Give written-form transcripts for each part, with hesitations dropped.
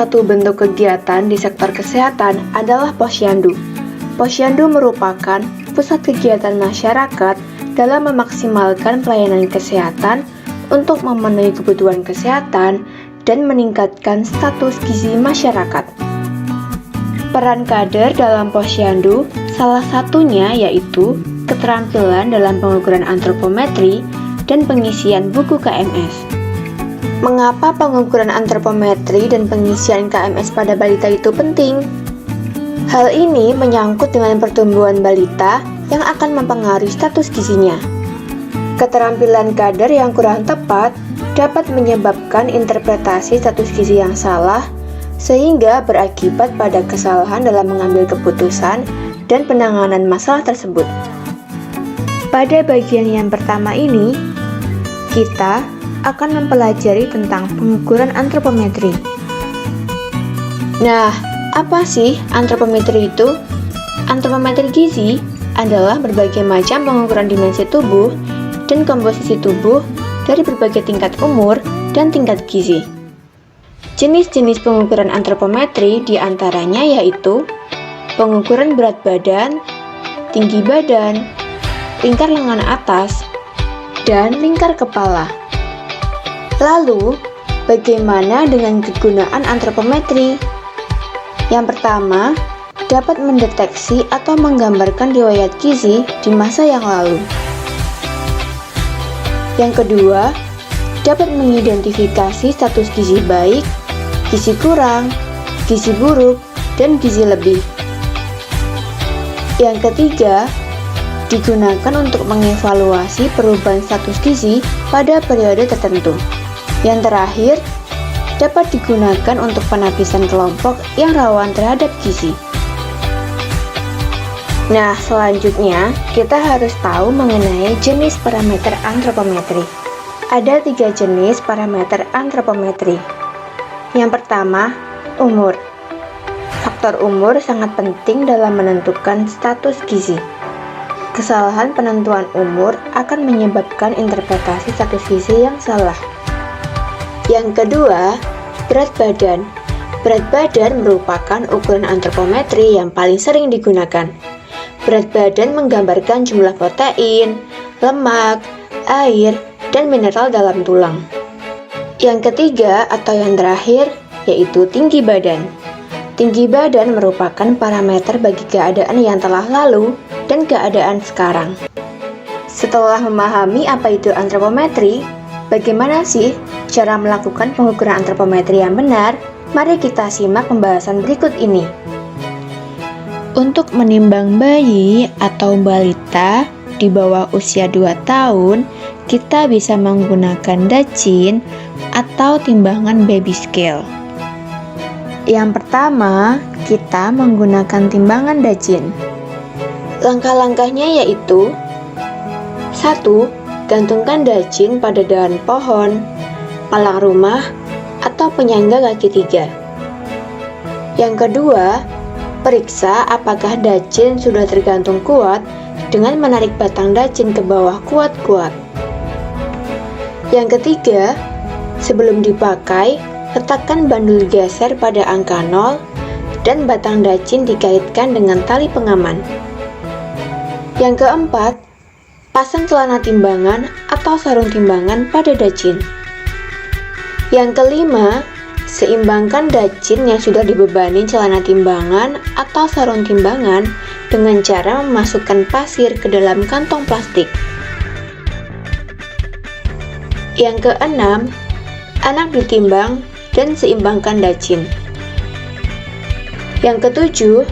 satu bentuk kegiatan di sektor kesehatan adalah posyandu. Posyandu merupakan pusat kegiatan masyarakat dalam memaksimalkan pelayanan kesehatan untuk memenuhi kebutuhan kesehatan dan meningkatkan status gizi masyarakat. Peran kader dalam posyandu salah satunya yaitu keterampilan dalam pengukuran antropometri dan pengisian buku KMS. Mengapa pengukuran antropometri dan pengisian KMS pada balita itu penting? Hal ini menyangkut dengan pertumbuhan balita yang akan mempengaruhi status gizinya. Keterampilan kader yang kurang tepat dapat menyebabkan interpretasi status gizi yang salah, sehingga berakibat pada kesalahan dalam mengambil keputusan dan penanganan masalah tersebut. Pada bagian yang pertama ini, kita akan mempelajari tentang pengukuran antropometri. Nah, apa sih antropometri itu? Antropometri gizi adalah berbagai macam pengukuran dimensi tubuh dan komposisi tubuh dari berbagai tingkat umur dan tingkat gizi. Jenis-jenis pengukuran antropometri diantaranya yaitu pengukuran berat badan, tinggi badan, lingkar lengan atas, dan lingkar kepala. Lalu, bagaimana dengan kegunaan antropometri? Yang pertama, dapat mendeteksi atau menggambarkan riwayat gizi di masa yang lalu. Yang kedua, dapat mengidentifikasi status gizi baik, gizi kurang, gizi buruk, dan gizi lebih. Yang ketiga, digunakan untuk mengevaluasi perubahan status gizi pada periode tertentu. Yang terakhir, dapat digunakan untuk penapisan kelompok yang rawan terhadap gizi. Nah, selanjutnya kita harus tahu mengenai jenis parameter antropometri. Ada 3 jenis parameter antropometri. Yang pertama, umur. Faktor umur sangat penting dalam menentukan status gizi. Kesalahan penentuan umur akan menyebabkan interpretasi status gizi yang salah. Yang kedua, berat badan. Berat badan merupakan ukuran antropometri yang paling sering digunakan. Berat badan menggambarkan jumlah protein, lemak, air, dan mineral dalam tulang. Yang ketiga atau yang terakhir yaitu tinggi badan. Tinggi badan merupakan parameter bagi keadaan yang telah lalu dan keadaan sekarang. Setelah memahami apa itu antropometri, bagaimana sih cara melakukan pengukuran antropometri yang benar? Mari kita simak pembahasan berikut ini. Untuk menimbang bayi atau balita di bawah usia 2 tahun, kita bisa menggunakan dacin atau timbangan baby scale. Yang pertama, kita menggunakan timbangan dacin. Langkah-langkahnya yaitu 1. Gantungkan dacin pada dahan pohon, palang rumah, atau penyangga kaki 3. Yang kedua, periksa apakah dacin sudah tergantung kuat dengan menarik batang dacin ke bawah kuat-kuat. Yang ketiga, sebelum dipakai, letakkan bandul geser pada angka 0 dan batang dacin dikaitkan dengan tali pengaman. Yang keempat, pasang celana timbangan atau sarung timbangan pada dacin. Yang kelima, seimbangkan dacin yang sudah dibebani celana timbangan atau sarung timbangan dengan cara memasukkan pasir ke dalam kantong plastik. Yang keenam, anak ditimbang dan seimbangkan dacin. Yang ketujuh,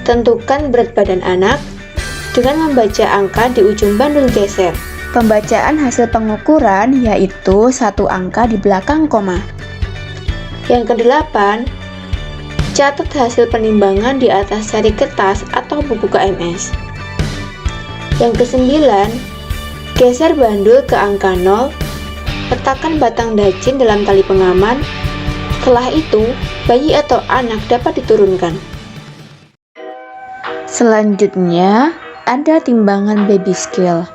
tentukan berat badan anak dengan membaca angka di ujung bandul geser. Pembacaan hasil pengukuran yaitu 1 angka di belakang koma. Yang kedelapan, catat hasil penimbangan di atas sari kertas atau buku KMS. Yang kesembilan, geser bandul ke angka 0, letakkan batang dacin dalam tali pengaman. Setelah itu, bayi atau anak dapat diturunkan. Selanjutnya, ada timbangan baby scale.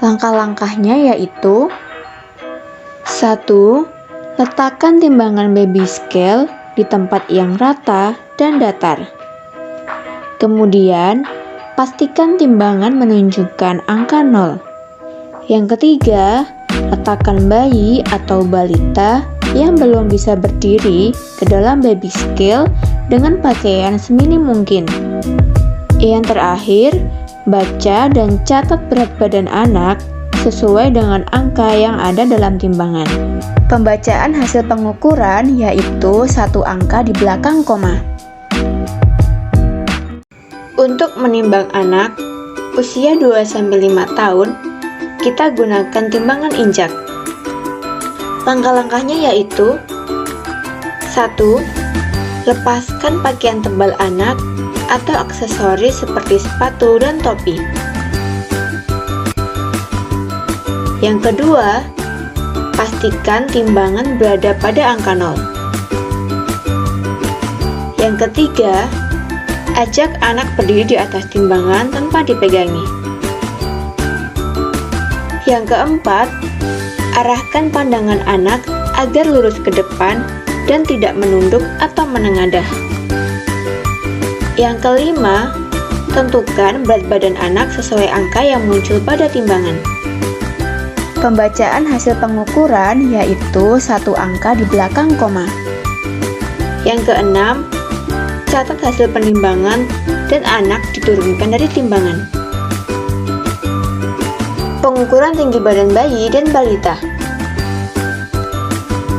Langkah-langkahnya yaitu 1. Letakkan timbangan baby scale di tempat yang rata dan datar. Kemudian, pastikan timbangan menunjukkan angka 0. Yang ketiga, letakkan bayi atau balita yang belum bisa berdiri ke dalam baby scale dengan pakaian seminim mungkin. Yang terakhir, baca dan catat berat badan anak sesuai dengan angka yang ada dalam timbangan. Pembacaan hasil pengukuran yaitu satu angka di belakang koma. Untuk menimbang anak usia 2-5 tahun, kita gunakan timbangan injak. Langkah-langkahnya yaitu 1. Lepaskan pakaian tebal anak atau aksesoris seperti sepatu dan topi. Yang kedua, pastikan timbangan berada pada angka 0. Yang ketiga, ajak anak berdiri di atas timbangan tanpa dipegangi. Yang keempat, arahkan pandangan anak agar lurus ke depan dan tidak menunduk atau menengadah. Yang kelima, tentukan berat badan anak sesuai angka yang muncul pada timbangan. Pembacaan hasil pengukuran yaitu satu angka di belakang koma. Yang keenam, catat hasil penimbangan dan anak diturunkan dari timbangan. Pengukuran tinggi badan bayi dan balita.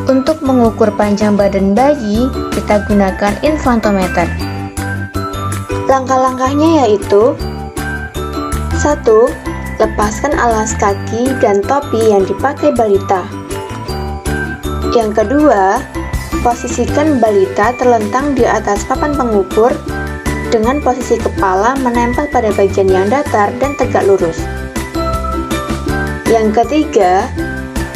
Untuk mengukur panjang badan bayi, kita gunakan infantometer. Langkah-langkahnya yaitu 1. Lepaskan alas kaki dan topi yang dipakai balita. Yang kedua, posisikan balita terlentang di atas papan pengukur dengan posisi kepala menempel pada bagian yang datar dan tegak lurus. Yang ketiga,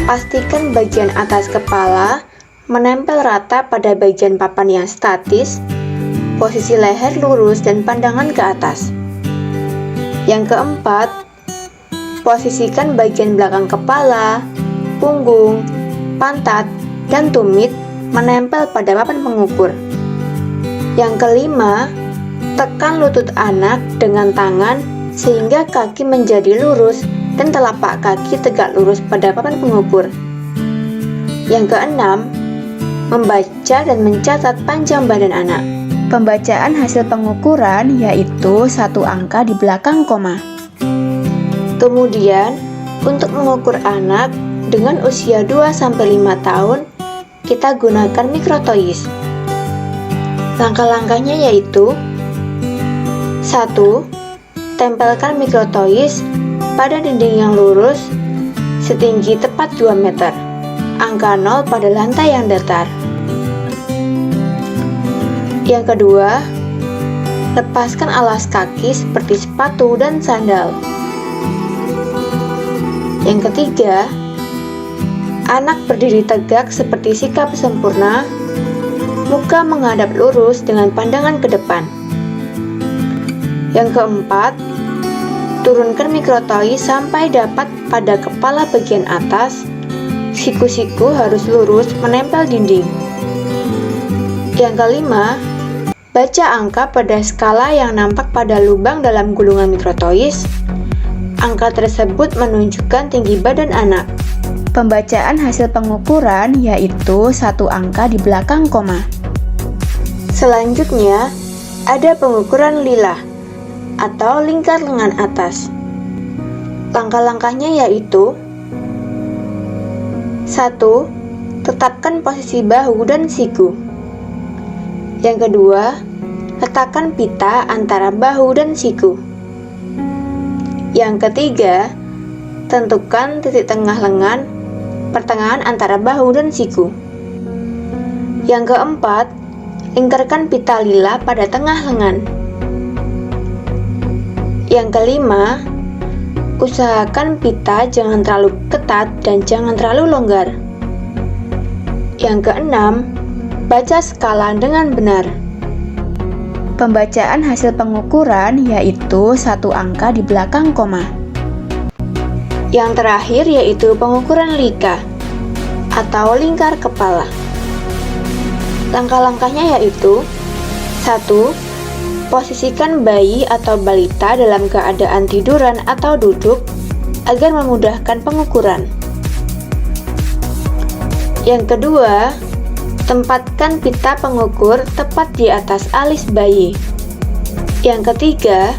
pastikan bagian atas kepala menempel rata pada bagian papan yang statis, posisi leher lurus dan pandangan ke atas. Yang keempat, posisikan bagian belakang kepala, punggung, pantat, dan tumit menempel pada papan pengukur. Yang kelima, tekan lutut anak dengan tangan sehingga kaki menjadi lurus dan telapak kaki tegak lurus pada papan pengukur. Yang keenam, membaca dan mencatat panjang badan anak. Pembacaan hasil pengukuran yaitu satu angka di belakang koma. Kemudian, untuk mengukur anak dengan usia 2-5 tahun, kita gunakan mikrotois. Langkah-langkahnya yaitu 1. Tempelkan mikrotois pada dinding yang lurus setinggi tepat 2 meter, angka 0 pada lantai yang datar. Yang kedua, lepaskan alas kaki seperti sepatu dan sandal. Yang ketiga, anak berdiri tegak seperti sikap sempurna, muka menghadap lurus dengan pandangan ke depan. Yang keempat, turunkan mikrotois sampai dapat pada kepala bagian atas, siku-siku harus lurus menempel dinding. Yang kelima, baca angka pada skala yang nampak pada lubang dalam gulungan mikrotois. Angka tersebut menunjukkan tinggi badan anak. Pembacaan hasil pengukuran yaitu satu angka di belakang koma. Selanjutnya, ada pengukuran lilah atau lingkar lengan atas. Langkah-langkahnya yaitu 1. Tetapkan posisi bahu dan siku. Yang kedua, letakkan pita antara bahu dan siku. Yang ketiga, tentukan titik tengah lengan, pertengahan antara bahu dan siku. Yang keempat, lingkarkan pita lila pada tengah lengan. Yang kelima, usahakan pita jangan terlalu ketat dan jangan terlalu longgar. Yang keenam, baca skala dengan benar. Pembacaan hasil pengukuran yaitu satu angka di belakang koma. Yang terakhir yaitu pengukuran lika. atau lingkar kepala. Langkah-langkahnya yaitu: 1. Posisikan bayi atau balita dalam keadaan tiduran atau duduk agar memudahkan pengukuran. Yang kedua, tempatkan pita pengukur tepat di atas alis bayi. Yang ketiga,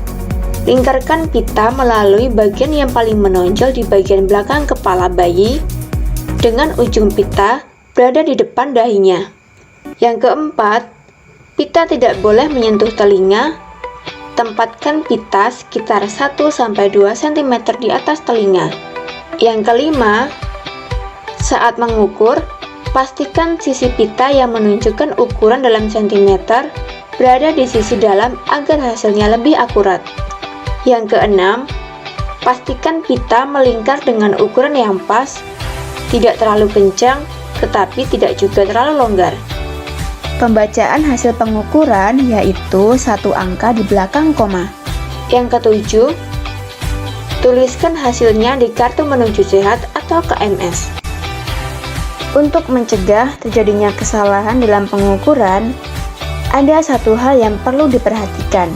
lingkarkan pita melalui bagian yang paling menonjol di bagian belakang kepala bayi dengan ujung pita berada di depan dahinya. Yang keempat, pita tidak boleh menyentuh telinga. Tempatkan pita sekitar 1-2 cm di atas telinga. Yang kelima, saat mengukur, pastikan sisi pita yang menunjukkan ukuran dalam sentimeter berada di sisi dalam agar hasilnya lebih akurat. Yang keenam, pastikan pita melingkar dengan ukuran yang pas, tidak terlalu kencang, tetapi tidak juga terlalu longgar. Pembacaan hasil pengukuran yaitu satu angka di belakang koma. Yang ketujuh, tuliskan hasilnya di kartu menuju sehat atau KMS. Untuk mencegah terjadinya kesalahan dalam pengukuran, ada satu hal yang perlu diperhatikan,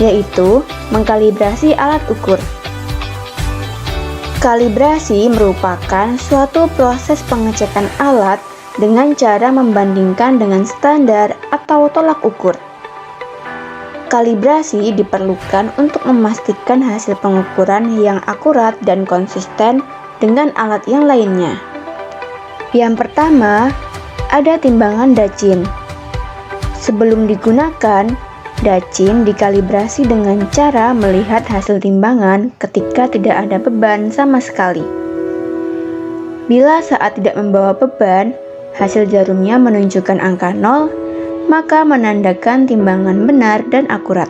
yaitu mengkalibrasi alat ukur. Kalibrasi merupakan suatu proses pengecekan alat dengan cara membandingkan dengan standar atau tolak ukur. Kalibrasi diperlukan untuk memastikan hasil pengukuran yang akurat dan konsisten dengan alat yang lainnya. Yang pertama, ada timbangan dacin. Sebelum digunakan, dacin dikalibrasi dengan cara melihat hasil timbangan ketika tidak ada beban sama sekali. Bila saat tidak membawa beban, hasil jarumnya menunjukkan angka 0, maka menandakan timbangan benar dan akurat.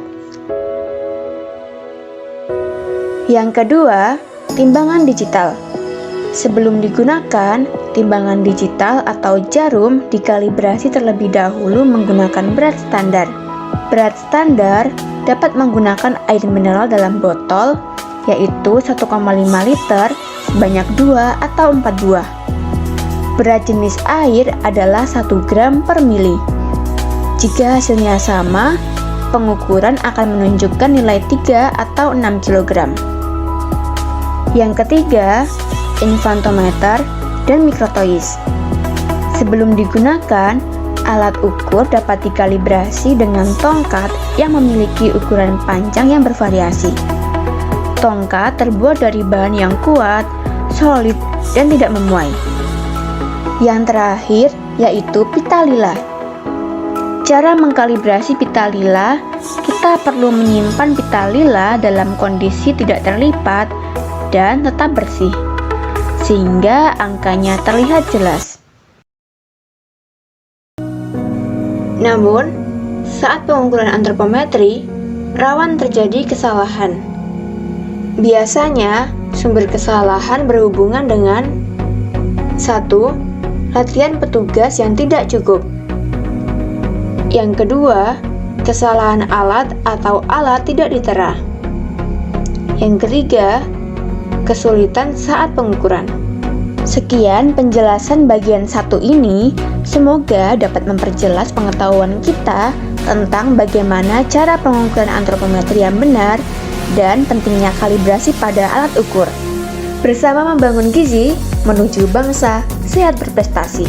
Yang kedua, timbangan digital. Sebelum digunakan, timbangan digital atau jarum dikalibrasi terlebih dahulu menggunakan berat standar. Berat standar dapat menggunakan air mineral dalam botol, yaitu 1,5 liter sebanyak 2 atau 4 buah. Berat jenis air adalah 1 gram per mili. Jika hasilnya sama, pengukuran akan menunjukkan nilai 3 atau 6 kg. Yang ketiga, infantometer dan mikrotois. Sebelum digunakan, alat ukur dapat dikalibrasi dengan tongkat yang memiliki ukuran panjang yang bervariasi. Tongkat terbuat dari bahan yang kuat, solid, dan tidak memuai. Yang terakhir yaitu pita lila. Cara mengkalibrasi pita lila, kita perlu menyimpan pita lila dalam kondisi tidak terlipat dan tetap bersih, sehingga angkanya terlihat jelas. Namun, saat pengukuran antropometri, rawan terjadi kesalahan. Biasanya, sumber kesalahan berhubungan dengan 1. Latihan petugas yang tidak cukup. Yang kedua, kesalahan alat atau alat tidak ditera. Yang ketiga, kesulitan saat pengukuran. Sekian penjelasan bagian 1 ini, semoga dapat memperjelas pengetahuan kita tentang bagaimana cara pengukuran antropometri yang benar dan pentingnya kalibrasi pada alat ukur. Bersama membangun gizi, menuju bangsa sehat berprestasi.